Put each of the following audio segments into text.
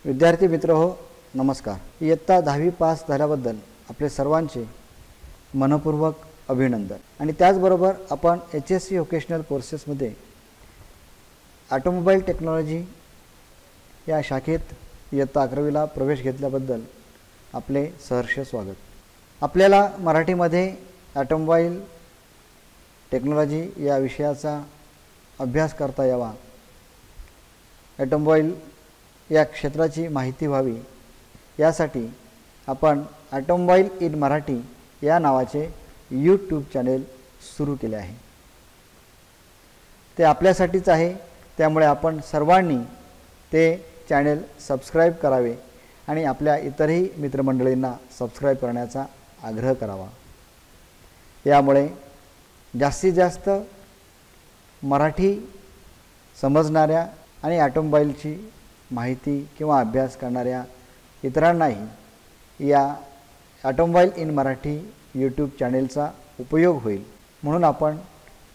विद्यार्थी मित्र हो, नमस्कार. इयत्ता 10वी पास झाल्याबद्दल आपले सर्वांचे मनपूर्वक अभिनंदन. आणि त्याचबरोबर आपण HSC व्होकेशनल कोर्सेसमध्ये ऑटोमोबाईल टेक्नॉलॉजी या शाखेत इयत्ता 11वीला प्रवेश घेतल्याबद्दल आपले सहर्ष स्वागत. आपल्याला मराठीमध्ये ऑटोमोबाईल टेक्नॉलॉजी या विषयाचा अभ्यास करता यावा, ऑटोमोबाईल या क्षेत्राची माहिती व्हावी यासाठी आपण ऑटोमोबाईल इन मराठी या नावाचे यूट्यूब चॅनेल सुरू केले आहे. ते आपल्यासाठीच आहे, त्यामुळे आपण सर्वांनी ते चॅनेल सबस्क्राईब करावे आणि आपल्या इतरही मित्रमंडळींना सबस्क्राईब करण्याचा आग्रह करावा. यामुळे जास्तीत जास्त मराठी समजणाऱ्या आणि ऑटोमोबाईलची माहिती किंवा अभ्यास करणाऱ्या इतरांनाही या ऑटोमोबाईल इन मराठी यूट्यूब चॅनेलचा उपयोग होईल. म्हणून आपण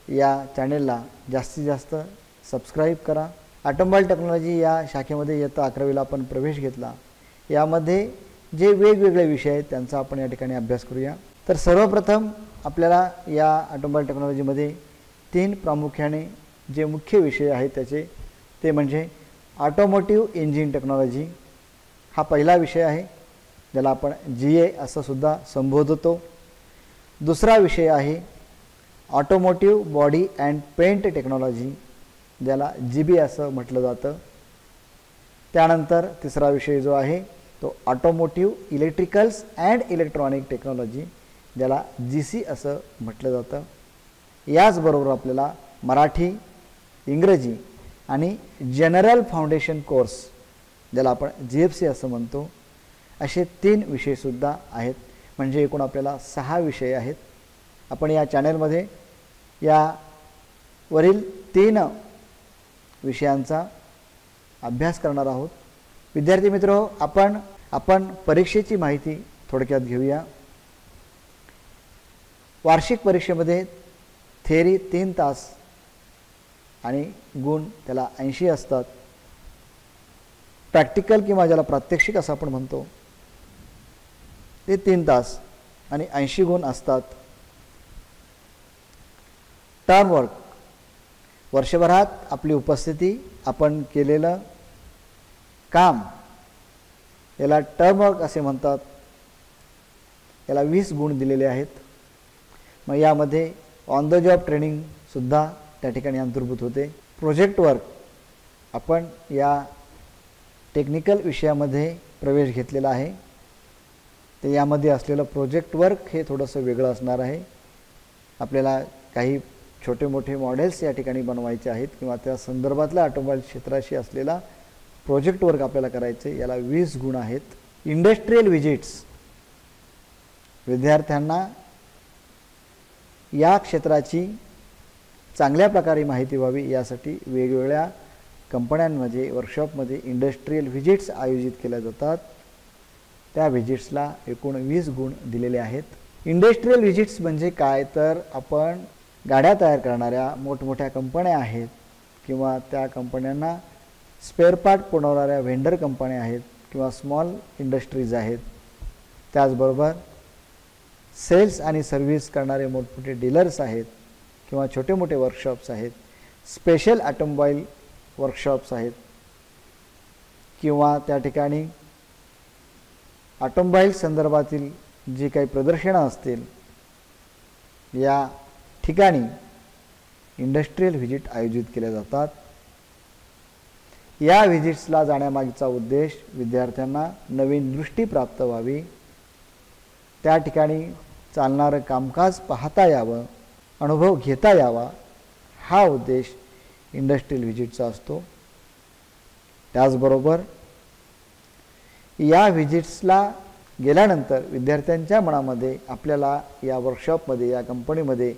या चॅनेलला जास्तीत जास्त सबस्क्राईब करा. ऑटोमोबाईल टेक्नॉलॉजी या शाखेमध्ये इयत्ता 11वीला आपण प्रवेश घेतला. यामध्ये जे वेगवेगळे विषय आहेत त्यांचा आपण या ठिकाणी अभ्यास करूया. तर सर्वप्रथम आपल्याला या ऑटोमोबाईल टेक्नॉलॉजीमध्ये 3 प्रामुख्याने जे मुख्य विषय आहेत ते म्हणजे ऑटोमोटिव्ह इंजिन टेक्नॉलॉजी हा पहिला विषय आहे, ज्याला आपण GA असं सुद्धा संबोधतो. दुसरा विषय आहे automotive body and paint technology, ज्याला GB असं म्हटलं जातं. त्यानंतर तिसरा विषय जो आहे तो automotive electricals and electronic technology, ज्याला GC असं म्हटलं जातं. याचबरोबर आपल्याला मराठी, इंग्रजी आणि जनरल फाउंडेशन कोर्स, ज्याला आपण GFC असं म्हणतो, असे 3 विषयसुद्धा आहेत. म्हणजे एकूण आपल्याला 6 विषय आहेत. आपण या चॅनलमध्ये या वरील 3 विषयांचा अभ्यास करणार आहोत. विद्यार्थी मित्र, आपण परीक्षेची माहिती थोडक्यात घेऊया. वार्षिक परीक्षेमध्ये थेअरी 3 तास आणि गुण त्याला 80 असतात. प्रॅक्टिकल किंवा ज्याला प्रात्यक्षिक असं आपण म्हणतो ते 3 तास आणि 80 गुण असतात. टर्म वर्क, वर्षभरात आपली उपस्थिती, आपण केलेलं काम, याला टर्म वर्क असे म्हणतात. याला 20 गुण दिलेले आहेत. मग यामध्ये ऑन द जॉब ट्रेनिंगसुद्धा त्या ठिकाणी अंतर्भूत होते. प्रोजेक्ट वर्क, आपण या टेक्निकल विषयामध्ये प्रवेश घेतलेला आहे, तर यामध्ये असलेलं प्रोजेक्ट वर्क हे थोडंसं वेगळं असणार आहे. आपल्याला काही छोटे मोठे मॉडेल्स या ठिकाणी बनवायचे आहेत किंवा त्या संदर्भातल्या ऑटोमोबाईल क्षेत्राशी असलेला प्रोजेक्ट वर्क आपल्याला करायचे. याला 20 गुण आहेत. इंडस्ट्रियल व्हिजिट्स, विद्यार्थ्यांना या क्षेत्राची चांगल्या प्रकारे माहिती व्हावी यासाठी वेगवेगळ्या कंपन्यांमध्ये, वर्कशॉपमध्ये इंडस्ट्रियल व्हिजिट्स आयोजित केल्या जातात. त्या व्हिजिट्सला एकूण 20 गुण दिलेले आहेत. इंडस्ट्रियल व्हिजिट्स म्हणजे काय, तर आपण गाड्या तयार करणाऱ्या मोठमोठ्या कंपन्या आहेत किंवा त्या कंपन्यांना स्पेअर पार्ट पुरवणाऱ्या व्हेंडर कंपन्या आहेत किंवा स्मॉल इंडस्ट्रीज आहेत. त्याचबरोबर सेल्स आणि सर्व्हिस करणारे मोठमोठे डीलर्स आहेत किंवा छोटे मोठे वर्कशॉप्स आहेत. स्पेशल ऑटोमोबाईल वर्कशॉप्स आहेत किंवा त्या ठिकाणी ऑटोमोबाईल संदर्भातील जी काही प्रदर्शनं असतील या ठिकाणी इंडस्ट्रियल व्हिजिट आयोजित केल्या जातात. या व्हिजिट्सला जाण्यामागचा उद्देश विद्यार्थ्यांना नवीन दृष्टी प्राप्त व्हावी, त्या ठिकाणी चालणारं कामकाज पाहता यावं, अनुभव घेता यावा, हा उद्देश इंडस्ट्रियल व्हिजिटचा असतो. त्याचबरोबर या व्हिजिट्सला गेल्यानंतर विद्यार्थ्यांच्या मनामध्ये आपल्याला या वर्कशॉपमध्ये, या कंपनीमध्ये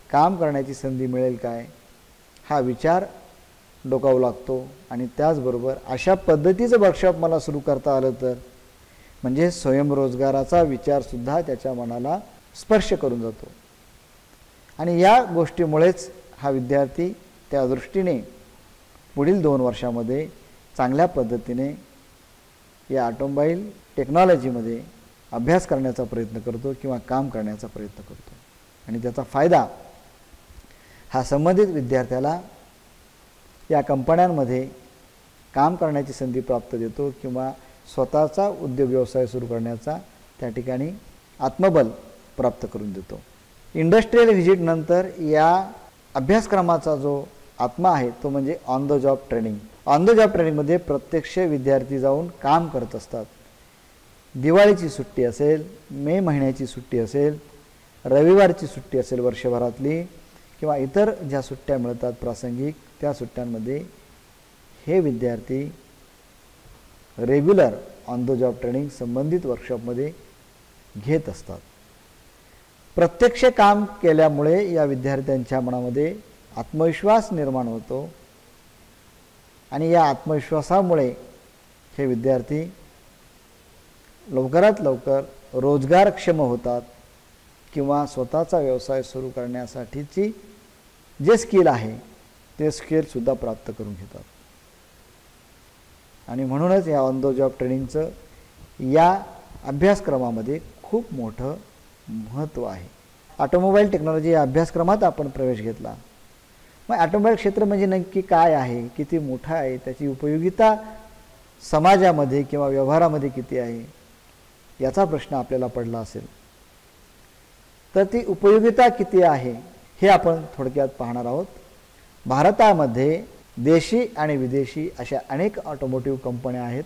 काम करण्याची संधी मिळेल काय, हा विचार डोकावू लागतो. आणि त्याचबरोबर अशा पद्धतीचं वर्कशॉप मला सुरू करता आलं तर म्हणजे स्वयंरोजगाराचा विचारसुद्धा त्याच्या मनाला स्पर्श करून जातो. आणि या गोष्टीमुळेच हा विद्यार्थी त्या दृष्टीने पुढील 2 वर्षामध्ये चांगल्या पद्धतीने या ऑटोमोबाईल टेक्नॉलॉजीमध्ये अभ्यास करण्याचा प्रयत्न करतो किंवा काम करण्याचा प्रयत्न करतो आणि त्याचा फायदा हा संबंधित विद्यार्थ्याला या कंपन्यांमध्ये काम करण्याची संधी प्राप्त देतो किंवा स्वतःचा उद्योग व्यवसाय सुरू करण्याचा त्या ठिकाणी आत्मबल प्राप्त करून देतो. इंडस्ट्रियल व्हिजिटनंतर या अभ्यासक्रमाचा जो आत्मा आहे तो म्हणजे on the job training. On the job ट्रेनिंगमध्ये प्रत्यक्ष विद्यार्थी जाऊन काम करत असतात. दिवाळीची सुट्टी असेल, मे महिन्याची सुट्टी असेल, रविवारची सुट्टी असेल वर्षभरातली किंवा इतर ज्या सुट्ट्या मिळतात प्रासंगिक, त्या सुट्ट्यांमध्ये हे विद्यार्थी regular on the job training संबंधित वर्कशॉपमध्ये घेत असतात. प्रत्यक्ष काम केल्यामुळे या विद्यार्थ्यांच्या मनामध्ये आत्मविश्वास निर्माण होतो आणि या आत्मविश्वासामुळे हे विद्यार्थी लवकरात लवकर रोजगारक्षम होतात किंवा स्वतःचा व्यवसाय सुरू करण्यासाठीची जे स्किल आहे ते स्किलसुद्धा प्राप्त करून घेतात. आणि म्हणूनच या ऑन द जॉब ट्रेनिंगचं या अभ्यासक्रमामध्ये खूप मोठं महत्त्व आहे. ऑटोमोबाईल टेक्नॉलॉजी या अभ्यासक्रमात आपण प्रवेश घेतला. मग ऑटोमोबाईल क्षेत्र म्हणजे नक्की काय आहे, किती मोठं आहे, त्याची उपयोगिता समाजामध्ये किंवा व्यवहारामध्ये किती आहे याचा प्रश्न आपल्याला पडला असेल. तर ती उपयोगिता किती आहे हे आपण थोडक्यात पाहणार आहोत. भारतामध्ये देशी आणि विदेशी अशा अनेक ऑटोमोटिव्ह कंपन्या आहेत.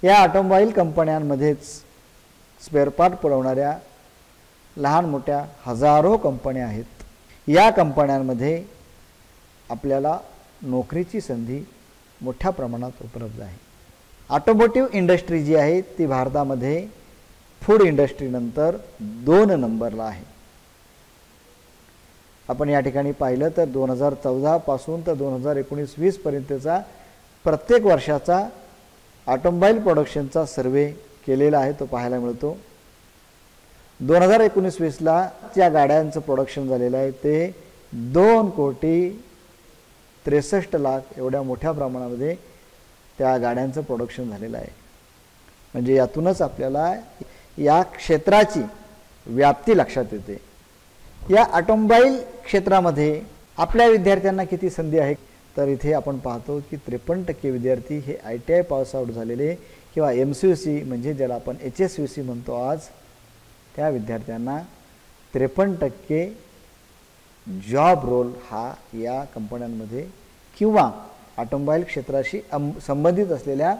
या ऑटोमोबाईल कंपन्यांमध्येच स्पेअर पार्ट पुरवणाऱ्या लहान मोठ्या हजारो कंपन्या आहेत. या कंपन्यांमध्ये आपल्याला नोकरीची संधी मोठ्या प्रमाणात उपलब्ध आहे. ऑटोमोटिव्ह इंडस्ट्री जी आहे ती भारतामध्ये फूड इंडस्ट्रीनंतर 2 नंबरला आहे. आपण या ठिकाणी पाहिलं तर 2014 पासून तर 2019-20 पर्यंतचा प्रत्येक वर्षाचा ऑटोमोबाईल प्रोडक्शनचा सर्वे केलेला आहे तो पाहायला मिळतो. 2019-20ला ज्या गाड्यांचं प्रोडक्शन झालेलं आहे ते 2,63,00,000 एवढ्या मोठ्या प्रमाणामध्ये त्या गाड्यांचं प्रोडक्शन झालेलं आहे. म्हणजे यातूनच आपल्याला या क्षेत्राची व्याप्ती लक्षात येते. या ऑटोमोबाईल क्षेत्रामध्ये आपल्या विद्यार्थ्यांना किती संधी आहे तर इथे आपण पाहतो की 53% विद्यार्थी हे ITI पास आउट झालेले किंवा MCVC म्हणजे ज्याला आपण HSVC म्हणतो आज, त्या विद्यार्थ्यांना 53% जॉब रोल हा या कंपन्यांमध्ये किंवा ऑटोमोबाईल क्षेत्राशी संबंधित असलेल्या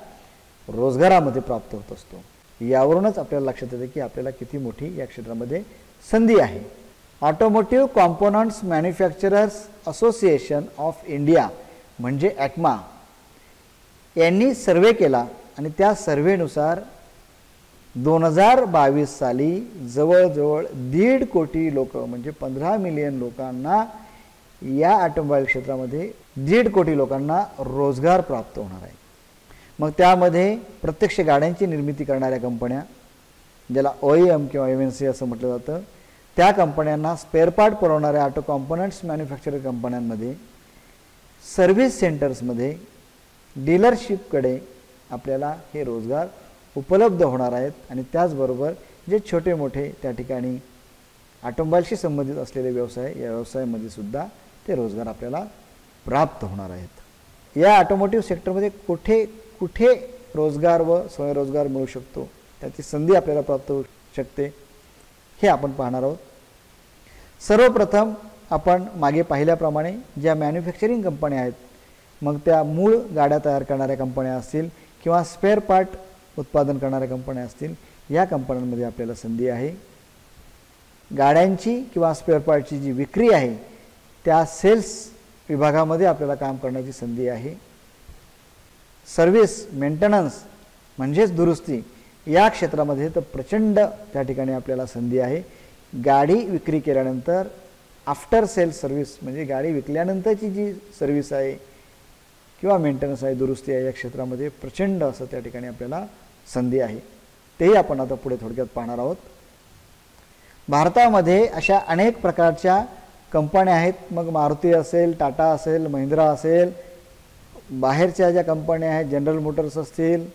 रोजगारामध्ये प्राप्त होत असतो. यावरूनच आपल्याला लक्षात येते की आपल्याला किती मोठी या क्षेत्रामध्ये संधी आहे. Automotive components manufacturers association of India म्हणजे ॲटमा यांनी सर्वे केला आणि त्या सर्वेनुसार 2022 साली जवळजवळ 1.5 कोटी लोक म्हणजे 15 मिलियन लोकांना या ऑटोमोबाईल क्षेत्रामध्ये 1.5 कोटी लोकांना रोजगार प्राप्त होणार आहे. मग त्यामध्ये प्रत्यक्ष गाड्यांची निर्मिती करणाऱ्या कंपन्या ज्याला OEM किंवा MNC असं म्हटलं जातं, त्या कंपन्यांना स्पेअर पार्ट पुरवणाऱ्या ऑटो कॉम्पोनंट्स मॅन्युफॅक्चरिंग कंपन्यांमध्ये, सर्व्हिस सेंटर्समध्ये, डीलरशिपकडे आपल्याला हे रोजगार उपलब्ध होणार आहेत. आणि त्याचबरोबर जे छोटे मोठे त्या ठिकाणी ऑटोमोबाईलशी संबंधित असलेले व्यवसाय, या व्यवसायामध्ये सुद्धा ते रोजगार आपल्याला प्राप्त होणार आहेत. या ऑटोमोटिव्ह सेक्टरमध्ये कुठे कुठे रोजगार व स्वयंरोजगार मिळू शकतो, त्याची संधी आपल्याला प्राप्त होऊ शकते हे आपण पाहणार आहोत. सर्वप्रथम आपण मागे पाहिल्याप्रमाणे ज्या मॅन्युफॅक्चरिंग कंपन्या आहेत, मग त्या मूळ गाड्या तयार करणाऱ्या कंपन्या असतील किंवा स्पेअर पार्ट उत्पादन करणाऱ्या कंपन्या असतील, या कंपन्यांमध्ये आपल्याला संधी आहे. गाड्यांची किंवा स्पेअर पार्टची जी विक्री आहे त्या सेल्स विभागामध्ये आपल्याला काम करण्याची संधी आहे. सर्व्हिस मेंटेनन्स म्हणजेच दुरुस्ती या क्षेत्रामध्ये तर प्रचंड त्या ठिकाणी आपल्याला संधी आहे. गाडी विक्री केल्यानंतर आफ्टर सेल सर्व्हिस म्हणजे गाडी विकल्यानंतरची जी सर्व्हिस आहे किंवा मेंटेनन्स आहे, दुरुस्ती आहे, या क्षेत्रामध्ये प्रचंड असं त्या ठिकाणी आपल्याला संधी आहे. तेही आपण आता पुढे थोडक्यात पाहणार आहोत. भारतामध्ये अशा अनेक प्रकारच्या कंपन्या आहेत. मग मारुती असेल, टाटा असेल, महिंद्रा असेल, बाहेरच्या ज्या कंपन्या आहेत जनरल मोटर्स असतील,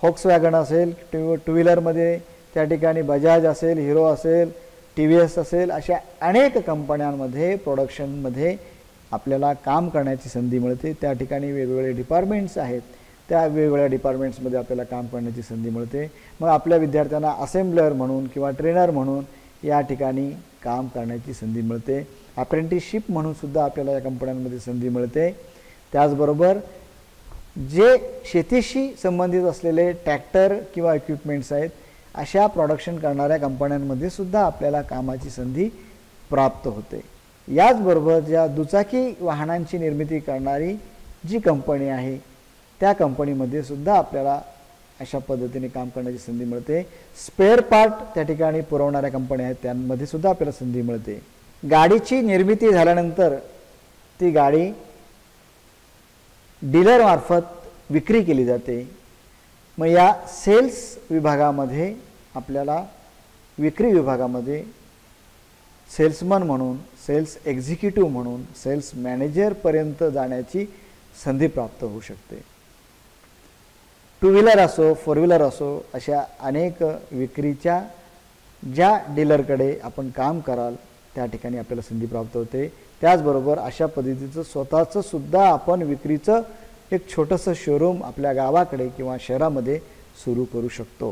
फोक्सवॅगन असेल, टू व्हीलरमध्ये त्या ठिकाणी बजाज असेल, हिरो असेल, TVS असेल, अशा अनेक कंपन्यांमध्ये प्रोडक्शनमध्ये आपल्याला काम करण्याची संधी मिळते. त्या ठिकाणी वेगवेगळे डिपार्टमेंट्स आहेत, त्या वेगवेगळ्या डिपार्टमेंट्समध्ये आपल्याला काम करण्याची संधी मिळते. मग आपल्या विद्यार्थ्यांना असेंब्लर म्हणून किंवा ट्रेनर म्हणून या ठिकाणी काम करण्याची संधी मिळते. अप्रेंटिसशिप म्हणून सुद्धा आपल्याला या कंपन्यांमध्ये संधी मिळते. त्याचबरोबर जे शेतीशी संबंधित असलेले ट्रॅक्टर किंवा इक्विपमेंट्स आहेत, अशा प्रोडक्शन करणाऱ्या कंपन्यांमध्ये सुद्धा आपल्याला कामाची संधी प्राप्त होते. याचबरोबर ज्या दुचाकी वाहनांची निर्मिती करणारी जी कंपनी आहे, त्या कंपनीमध्ये सुद्धा आपल्याला अशा पद्धतीने काम करण्याची संधी मिळते. स्पेअर पार्ट त्या ठिकाणी पुरवणाऱ्या कंपन्या आहेत, त्यांमध्ये सुद्धा आपल्याला संधी मिळते. गाडीची निर्मिती झाल्यानंतर ती गाडी डीलरमार्फत विक्री केली जाते. मग या सेल्स विभागामध्ये आपल्याला विक्री विभागामध्ये सेल्समन म्हणून, सेल्स एक्झिक्युटिव्ह म्हणून, सेल्स मॅनेजरपर्यंत जाण्याची संधी प्राप्त होऊ शकते. टू व्हीलर असो, फोर व्हीलर असो, अशा अनेक विक्रीच्या ज्या डीलरकडे आपण काम कराल त्या ठिकाणी आपल्याला संधी प्राप्त होते. त्याचबरोबर अशा पद्धतीचं स्वतःचं सुद्धा आपण विक्रीचं एक छोटंसं शोरूम आपल्या गावाकडे किंवा शहरामध्ये सुरू करू शकतो.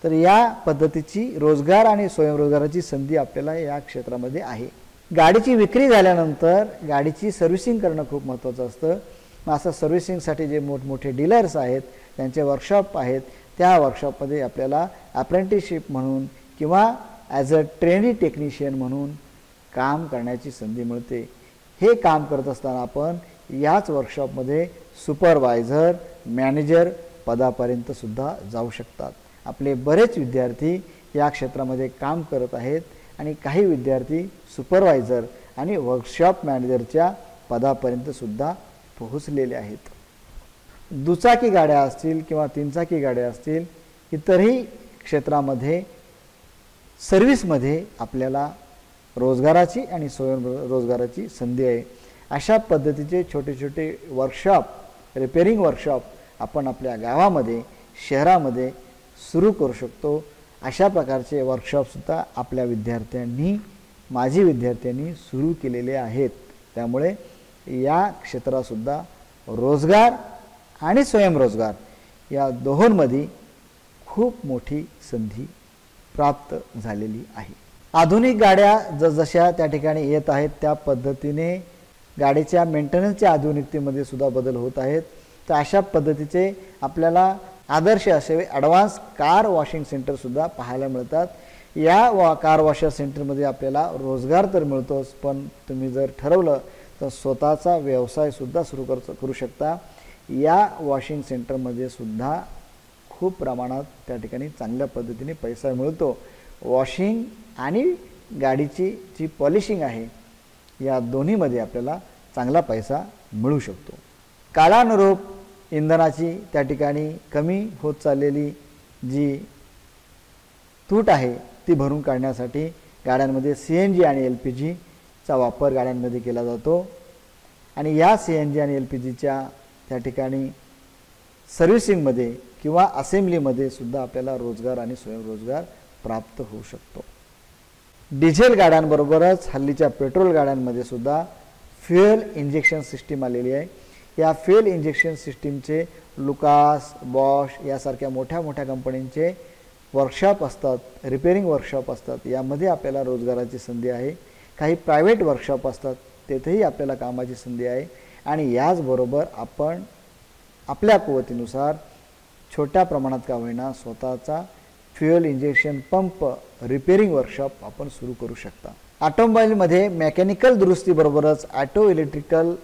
तर या पद्धतीची रोजगार आणि स्वयंरोजगाराची संधी आपल्याला या क्षेत्रामध्ये आहे. गाडीची विक्री झाल्यानंतर गाडीची सर्व्हिसिंग करणं खूप महत्त्वाचं असतं. मग असं सर्व्हिसिंगसाठी जे मोठमोठे डीलर्स आहेत, त्यांचे वर्कशॉप आहेत, त्या वर्कशॉपमध्ये आपल्याला अप्रेंटिसशिप म्हणून किंवा ॲज अ ट्रेनी टेक्निशियन म्हणून काम करण्याची संधी मिळते. हे काम करत असताना आपण याच वर्कशॉपमध्ये सुपरवायझर, मॅनेजर पदापर्यंत सुद्धा जाऊ शकतात. आपले बरेच विद्यार्थी या क्षेत्रामध्ये काम करत आहेत आणि काही विद्यार्थी सुपरवायझर आणि वर्कशॉप मॅनेजरच्या पदापर्यंत सुद्धा पोहोचलेले आहेत. दुचाकी गाड्या असतील किंवा तीनचाकी गाड्या असतील, इतरही क्षेत्रामध्ये सर्व्हिसमध्ये आपल्याला रोजगाराची आणि स्वयंरोजगाराची संधी आहे. अशा पद्धतीचे छोटे छोटे वर्कशॉप, रिपेअरिंग वर्कशॉप आपण आपल्या गावामध्ये, शहरामध्ये सुरू करू शकतो. अशा प्रकारचे वर्कशॉपसुद्धा आपल्या विद्यार्थ्यांनी, माजी विद्यार्थ्यांनी सुरू केलेले आहेत. त्यामुळे या क्षेत्रातसुद्धा रोजगार आणि स्वयंरोजगार या दोहोंमध्ये खूप मोठी संधी प्राप्त झालेली आहे. आधुनिक गाड्या जसजशा त्या ठिकाणी येत आहेत, त्या पद्धतीने गाडीच्या मेंटेनन्सच्या आधुनिकतेमध्ये सुद्धा बदल होत आहेत. तर अशा पद्धतीचे आपल्याला आदर्श असे ॲडव्हान्स कार वॉशिंग सेंटरसुद्धा पाहायला मिळतात. या कार वॉशर सेंटरमध्ये आपल्याला रोजगार तर मिळतोच, पण तुम्ही जर ठरवलं तर स्वतःचा व्यवसायसुद्धा सुरू करू शकता. या वॉशिंग सेंटरमध्ये सुद्धा खूप प्रमाणात त्या ठिकाणी चांगल्या पद्धतीने पैसा मिळतो. वॉशिंग आणि गाडीची जी पॉलिशिंग आहे, या दोन्हीमध्ये आपल्याला चांगला पैसा मिळू शकतो. काळानुरूप इंधनाची त्या ठिकाणी कमी होत चाललेली जी तूट आहे ती भरून काढण्यासाठी गाड्यांमध्ये CNG आणि LPGचा वापर गाड्यांमध्ये केला जातो. आणि या CNG आणि LPGच्या त्या ठिकाणी सर्व्हिसिंगमध्ये किंवा असेंब्लीमध्ये सुद्धा आपल्याला रोजगार आणि स्वयंरोजगार प्राप्त होऊ शकतो. डिझेल गाड्यांबरोबरच हल्लीच्या पेट्रोल गाड्यांमध्ये सुद्धा फ्युएल इंजेक्शन सिस्टीम आलेली आहे. या फ्युएल इंजेक्शन सिस्टीमचे लुकास, बॉश यासारख्या मोठ्या मोठ्या कंपन्यांचे वर्कशॉप असतात, रिपेअरिंग वर्कशॉप असतात. यामध्ये आपल्याला रोजगाराची संधी आहे. काही प्रायव्हेट वर्कशॉप असतात, तेथेही आपल्याला कामाची संधी आहे. आणि याचबरोबर आपण आपल्या कुवतीनुसार छोट्या प्रमाणात का होईना स्वतःचा fuel injection pump repairing workshop आपण सुरू करू शकता. ऑटोमोबाईलमध्ये मेकॅनिकल दुरुस्तीबरोबरच ऑटो इलेक्ट्रिकल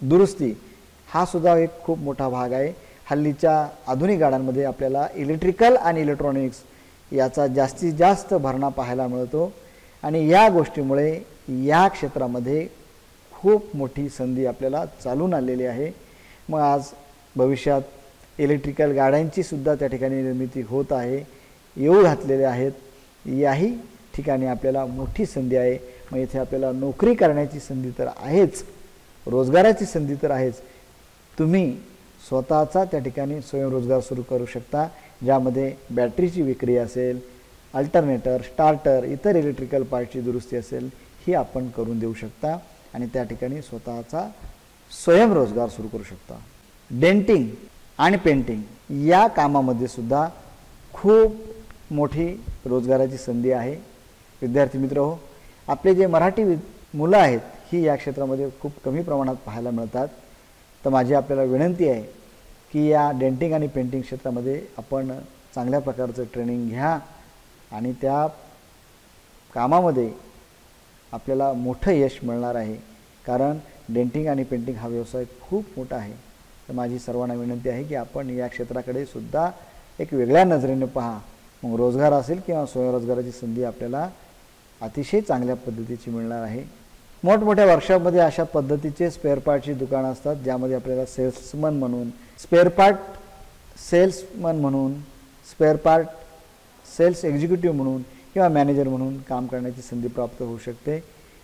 दुरुस्ती हा सुद्धा एक खूप मोठा भाग आहे. हल्लीच्या आधुनिक गाड्यांमध्ये आपल्याला इलेक्ट्रिकल आणि इलेक्ट्रॉनिक्स याचा जास्तीत जास्त भरणा पाहायला मिळतो. आणि या गोष्टीमुळे या क्षेत्रामध्ये खूप मोठी संधी आपल्याला चालून आलेली आहे. मग आज भविष्यात इलेक्ट्रिकल गाड्यांची सुद्धा त्या ठिकाणी निर्मिती होत आहे, येऊ घातलेले आहेत. याही ठिकाणी आपल्याला मोठी संधी आहे. मग इथे आपल्याला नोकरी करण्याची संधी तर आहेच, रोजगाराची संधी तर आहेच. तुम्ही स्वतःचा त्या ठिकाणी स्वयंरोजगार सुरू करू शकता, ज्यामध्ये बॅटरीची विक्री असेल, अल्टरनेटर, स्टार्टर, इतर इलेक्ट्रिकल पार्टची दुरुस्ती असेल, ही आपण करून देऊ शकता आणि त्या ठिकाणी स्वतःचा स्वयंरोजगार सुरू करू शकता. डेंटिंग आणि पेंटिंग या कामामध्ये सुद्धा खूप मोठी रोजगाराची संधी आहे. विद्यार्थी मित्र हो, आपले जे मराठी मुलं आहेत ही या क्षेत्रामध्ये खूप कमी प्रमाणात पाहायला मिळतात. तर माझी आपल्याला विनंती आहे की या डेंटिंग आणि पेंटिंग क्षेत्रामध्ये आपण चांगल्या प्रकारचं ट्रेनिंग घ्या आणि त्या कामामध्ये आपल्याला मोठं यश मिळणार आहे. कारण डेंटिंग आणि पेंटिंग हा व्यवसाय खूप मोठा आहे. तर माझी सर्वांना विनंती आहे की आपण या क्षेत्राकडे सुद्धा एक वेगळ्या नजरेने पहा. मग रोजगार असेल किंवा स्वयंरोजगाराची संधी आपल्याला अतिशय चांगल्या पद्धतीची मिळणार आहे. मोठमोठ्या वर्कशॉपमध्ये अशा पद्धतीचे स्पेअर पार्टची दुकानं असतात, ज्यामध्ये आपल्याला सेल्समन म्हणून, स्पेअर पार्ट सेल्समन म्हणून, स्पेअर पार्ट सेल्स एक्झिक्युटिव्ह म्हणून किंवा मॅनेजर म्हणून काम करण्याची संधी प्राप्त होऊ शकते.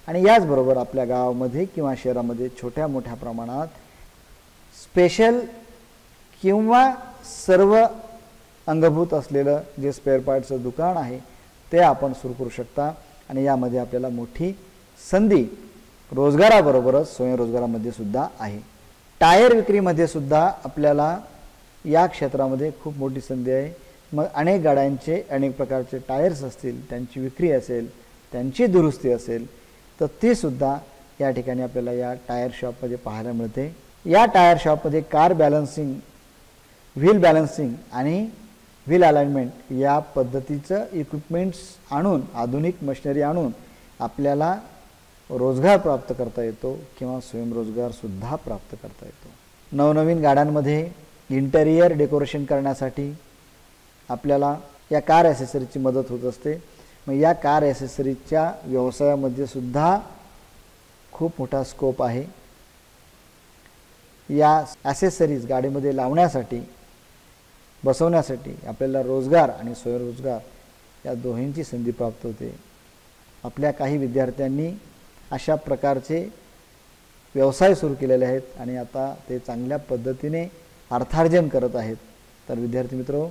आणि याचबरोबर आपल्या गावामध्ये किंवा शहरामध्ये छोट्या मोठ्या प्रमाणात स्पेशल किंवा सर्व अंगभूत असलेलं जे स्पेअर पार्टचं दुकान आहे ते आपण सुरू करू शकता आणि यामध्ये आपल्याला मोठी संधी रोजगाराबरोबरच स्वयंरोजगारामध्ये सुद्धा आहे. टायर विक्रीमध्ये सुद्धा आपल्याला या क्षेत्रामध्ये खूप मोठी संधी आहे. मग अनेक गाड्यांचे अनेक प्रकारचे टायर्स असतील, त्यांची विक्री असेल, त्यांची दुरुस्ती असेल, तर ती सुद्धा या ठिकाणी आपल्याला या टायर शॉपमध्ये पाहायला मिळते. या टायर शॉपमध्ये कार बॅलन्सिंग, व्हील बॅलन्सिंग आणि व्हील अलाइनमेंट या पद्धतीचं इक्विपमेंट्स आणून, आधुनिक मशिनरी आणून आपल्याला रोजगार प्राप्त करता येतो किंवा स्वयंरोजगारसुद्धा प्राप्त करता येतो. नवनवीन गाड्यांमध्ये इंटेरियर डेकोरेशन करण्यासाठी आपल्याला या कार ॲसेसरीजची मदत होत असते. मग या कार ॲसेसरीजच्या व्यवसायामध्ये सुद्धा खूप मोठा स्कोप आहे. या ॲसेसरीज गाडीमध्ये लावण्यासाठी, बसवण्यासाठी आपल्याला रोजगार आणि स्वयंरोजगार या दोन्हींची संधी प्राप्त होते. आपल्या काही विद्यार्थ्यांनी अशा प्रकारचे व्यवसाय सुरू केलेले आहेत आणि आता ते चांगल्या पद्धतीने अर्थार्जन करत आहेत. तर विद्यार्थी मित्र,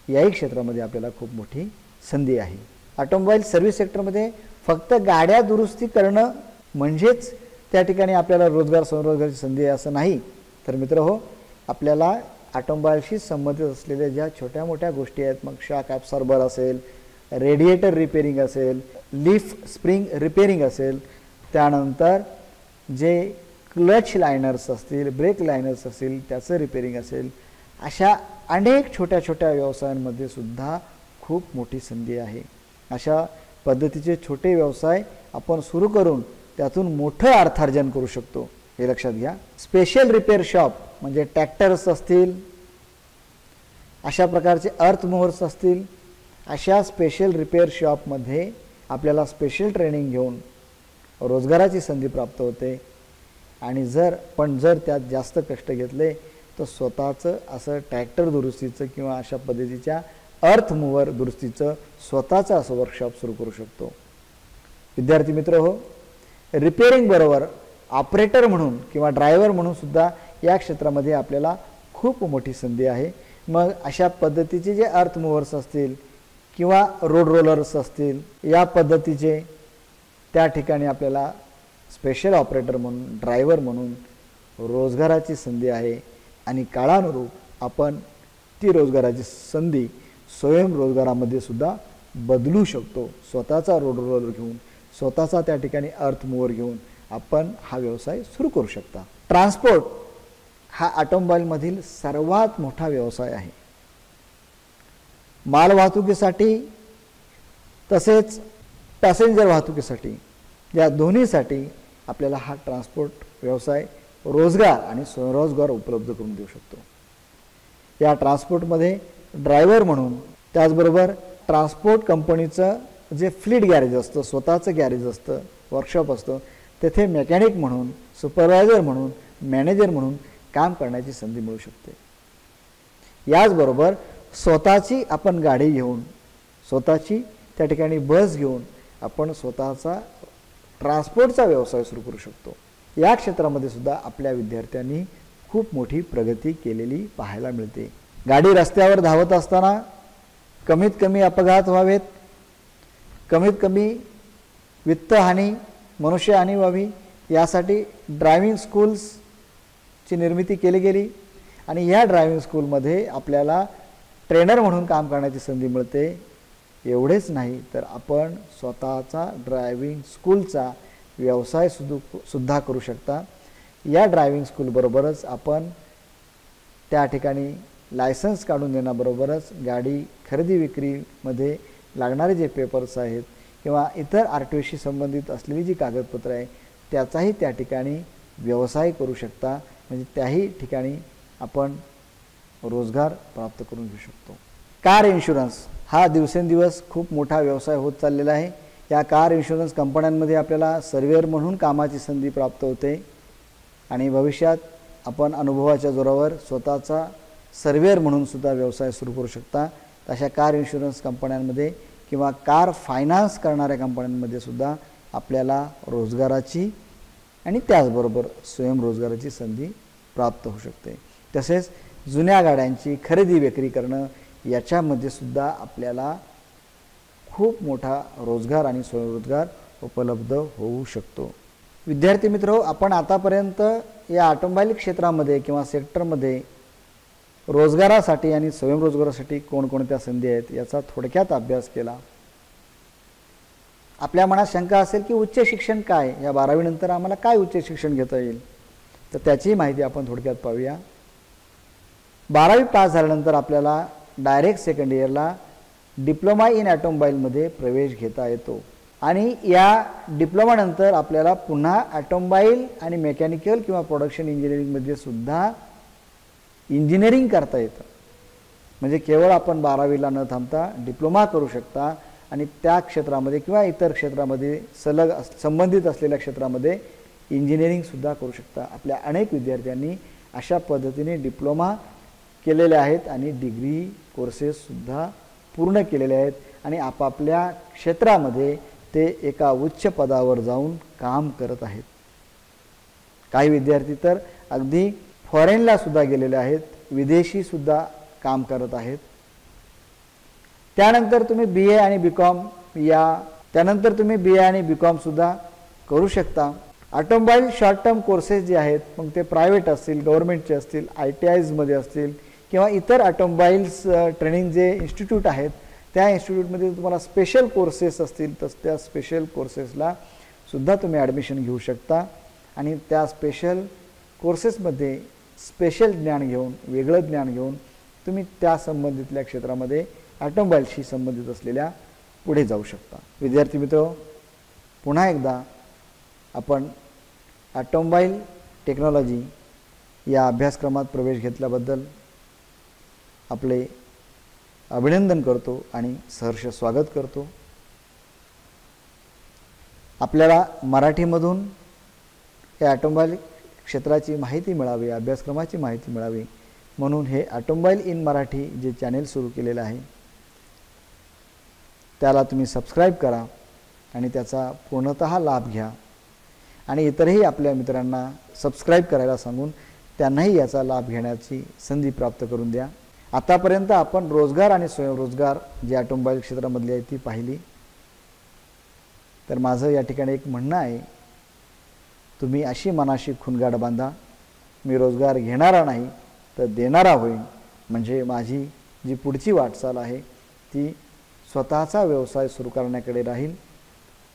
याही क्षेत्रामध्ये आपल्याला खूप मोठी संधी आहे. ऑटोमोबाईल सर्व्हिस सेक्टरमध्ये फक्त गाड्या दुरुस्ती करणं म्हणजेच त्या ठिकाणी आपल्याला रोजगार स्वयंरोजगाराची संधी आहे असं नाही. तर मित्र हो, आपल्याला ऑटोमोबाईलशी संबंधित असलेल्या ज्या छोट्या मोठ्या गोष्टी आहेत, मग शॉक ॲब्सॉर्बर असेल, रेडिएटर रिपेरिंग असेल, लीफ स्प्रिंग रिपेरिंग असेल, त्यानंतर जे क्लच लायनर्स असतील, ब्रेक लायनर्स असतील त्याचं रिपेरिंग असेल, अशा अनेक छोट्या छोट्या व्यवसायांमध्ये सुद्धा खूप मोठी संधी आहे. अशा पद्धतीचे छोटे व्यवसाय आपण सुरू करून त्यातून मोठं अर्थार्जन करू शकतो, हे लक्षात घ्या. स्पेशल रिपेअर शॉप म्हणजे ट्रॅक्टर्स असतील, अशा प्रकारचे अर्थ मूव्हर्स असतील, अशा स्पेशल रिपेअर शॉपमध्ये आपल्याला स्पेशल ट्रेनिंग घेऊन रोजगाराची संधी प्राप्त होते. आणि जर त्यात जास्त कष्ट घेतले तर स्वतःचं असं ट्रॅक्टर दुरुस्तीचं किंवा अशा पद्धतीच्या अर्थ मूव्हर दुरुस्तीचं स्वतःचं असं वर्कशॉप सुरू करू शकतो. विद्यार्थी मित्र हो, रिपेअरिंग बरोबर ऑपरेटर म्हणून किंवा ड्रायव्हर म्हणून सुद्धा या क्षेत्रामध्ये आपल्याला खूप मोठी संधी आहे. मग अशा पद्धतीचे जे अर्थ मूव्हर्स असतील किंवा रोड रोलर्स असतील, या पद्धतीचे त्या ठिकाणी आपल्याला स्पेशल ऑपरेटर म्हणून, ड्रायव्हर म्हणून रोजगाराची संधी आहे. आणि काळानुरूप आपण ती रोजगाराची संधी स्वयंरोजगारामध्ये सुद्धा बदलू शकतो. स्वतःचा रोड रोलर घेऊन, स्वतःचा त्या ठिकाणी अर्थ मूव्हर घेऊन आपण हा व्यवसाय सुरू करू शकता. ट्रान्सपोर्ट हा ऑटोमोबाईलमधील सर्वात मोठा व्यवसाय आहे. माल वाहतुकीसाठी तसेच पॅसेंजर वाहतुकीसाठी, या दोन्हीसाठी आपल्याला हा ट्रान्सपोर्ट व्यवसाय रोजगार आणि स्वयंरोजगार उपलब्ध करून देऊ शकतो. या ट्रान्सपोर्टमध्ये ड्रायव्हर म्हणून, त्याचबरोबर ट्रान्सपोर्ट कंपनीचं जे फ्लीट गॅरेज असतं, स्वतःचं गॅरेज असतं, वर्कशॉप असतं, तेथे मेकॅनिक म्हणून, सुपरवायझर म्हणून, मॅनेजर म्हणून काम करण्याची संधी मिळू शकते. याचबरोबर स्वतःची आपण गाडी घेऊन, स्वतःची त्या ठिकाणी बस घेऊन आपण स्वतःचा ट्रान्सपोर्टचा व्यवसाय सुरू करू शकतो. या क्षेत्रामध्ये सुद्धा आपल्या विद्यार्थ्यांनी खूप मोठी प्रगती केलेली पाहायला मिळते. गाडी रस्त्यावर धावत असताना कमीत कमी अपघात व्हावेत, कमीत कमी वित्तहानी, मनुष्यहानी व्हावी यासाठी ड्रायव्हिंग स्कूल्सची निर्मिती केली गेली आणि या ड्रायव्हिंग स्कूलमध्ये आपल्याला ट्रेनर म्हणून काम करण्याची संधी मिळते. एवढेच नाही तर आपण स्वतःचा ड्रायव्हिंग स्कूलचा व्यवसाय सुद्धा करू शकता. या ड्रायव्हिंग स्कूलबरोबरच आपण त्या ठिकाणी लायसन्स काढून देण्याबरोबरच गाडी खरेदी विक्रीमध्ये लागणारे जे पेपर्स आहेत किंवा इतर RTOशी संबंधित असलेली जी कागदपत्रं आहे त्याचाही त्या ठिकाणी व्यवसाय करू शकता. म्हणजे त्याही ठिकाणी आपण रोजगार प्राप्त करून घेऊ शकतो. कार इन्शुरन्स हा दिवसेंदिवस खूप मोठा व्यवसाय होत चाललेला आहे. या कार इन्शुरन्स कंपन्यांमध्ये आपल्याला सर्व्हेअर म्हणून कामाची संधी प्राप्त होते आणि भविष्यात आपण अनुभवाच्या जोरावर स्वतःचा सर्व्हेअर म्हणून सुद्धा व्यवसाय सुरू करू शकता. अशा कार इन्शुरन्स कंपन्यांमध्ये किंवा कार फायनान्स करणाऱ्या कंपन्यांमध्ये सुद्धा आपल्याला रोजगाराची आणि त्याचबरोबर स्वयंरोजगाराची संधी प्राप्त होऊ शकते. तसेच जुन्या गाड्यांची खरेदी विक्री करणं याच्यामध्ये सुद्धा आपल्याला खूप मोठा रोजगार आणि स्वयंरोजगार उपलब्ध होऊ शकतो. विद्यार्थी मित्र, आपण आतापर्यंत या ऑटोमोबाईल क्षेत्रामध्ये किंवा सेक्टरमध्ये रोजगारासाठी आणि स्वयंरोजगारासाठी कोणकोणत्या संधी आहेत याचा थोडक्यात अभ्यास केला. आपल्या मनात शंका असेल की उच्च शिक्षण काय, या 12वी नंतर आम्हाला काय उच्च शिक्षण घेता येईल, तर त्याची माहिती आपण थोडक्यात पाहूया. 12वी पास झाल्यानंतर आपल्याला डायरेक्ट सेकंड इयरला डिप्लोमा इन ऑटोमोबाईलमध्ये प्रवेश घेता येतो आणि या डिप्लोमानंतर आपल्याला पुन्हा ऑटोमोबाईल आणि मेकॅनिकल किंवा प्रोडक्शन इंजिनिअरिंगमध्ये सुद्धा इंजिनिअरिंग करता येतं. म्हणजे केवळ आपण 12वीला न थांबता डिप्लोमा करू शकता आणि त्या क्षेत्रामध्ये किंवा इतर क्षेत्रामध्ये सलग संबंधित असलेल्या क्षेत्रामध्ये इंजिनिअरिंगसुद्धा करू शकता. आपल्या अनेक विद्यार्थ्यांनी अशा पद्धतीने डिप्लोमा केलेले आहेत आणि डिग्री कोर्सेससुद्धा पूर्ण केलेले आहेत आणि आपापल्या क्षेत्रामध्ये ते एका उच्च पदावर जाऊन काम करत आहेत. काही विद्यार्थी तर अगदी फॉरेनला सुद्धा गेलेले आहेत, विदेशी सुद्धा काम करत आहेत. त्यानंतर तुम्ही BA आणि BCom त्यानंतर तुम्ही BA आणि BCom सुद्धा करू शकता. ऑटोमोबाईल शॉर्ट टर्म कोर्सेस जे आहेत, मग ते प्रायव्हेट असतील, गव्हर्नमेंटचे असतील, ITIsमध्ये असतील किंवा इतर ऑटोमोबाईल्स ट्रेनिंग जे इन्स्टिट्यूट आहेत त्या इन्स्टिट्यूटमध्ये तुम्हाला स्पेशल कोर्सेस असतील तर त्या स्पेशल कोर्सेसला सुद्धा तुम्ही ॲडमिशन घेऊ शकता आणि त्या स्पेशल कोर्सेसमध्ये स्पेशल ज्ञान घेऊन, वेगळं ज्ञान घेऊन तुम्ही त्या संबंधितल्या क्षेत्रामध्ये ऑटोमोबाईलशी संबंधित असलेल्या पुढे जाऊ शकता. विद्यार्थी मित्र, पुन्हा एकदा आपण ऑटोमोबाईल टेक्नॉलॉजी या अभ्यासक्रमात प्रवेश घेतल्याबद्दल आपले अभिनंदन करतो आणि सहर्ष स्वागत करतो. आपल्याला मराठीमधून या ऑटोमोबाईल क्षेत्राची माहिती मिळावी, अभ्यासक्रमाची माहिती मिळावी म्हणून हे ऑटोमोबाईल इन मराठी जे चॅनेल सुरू केलेलं आहे त्याला तुम्ही सबस्क्राईब करा आणि त्याचा पूर्णतः लाभ घ्या आणि इतरही आपल्या मित्रांना सबस्क्राईब करायला सांगून त्यांनाही याचा लाभ घेण्याची संधी प्राप्त करून द्या. आतापर्यंत आपण रोजगार आणि स्वयंरोजगार जे ऑटोमोबाईल क्षेत्रामधली आहे ती पाहिली. तर माझं या ठिकाणी एक म्हणणं आहे, तुम्ही अशी मनाशी खुणगाड बांधा, मी रोजगार घेणारा नाही तर देणारा होईन. म्हणजे माझी जी पुढची वाटचाल आहे ती स्वतःचा व्यवसाय सुरू करण्याकडे राहील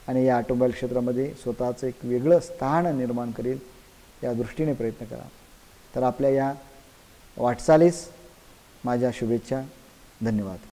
आणि या ऑटोमोबाईल क्षेत्रामध्ये स्वतःचं एक वेगळं स्थान निर्माण करेल या दृष्टीने प्रयत्न करा. तर आपल्या या वाटचालीस माझ्या शुभेच्छा. धन्यवाद.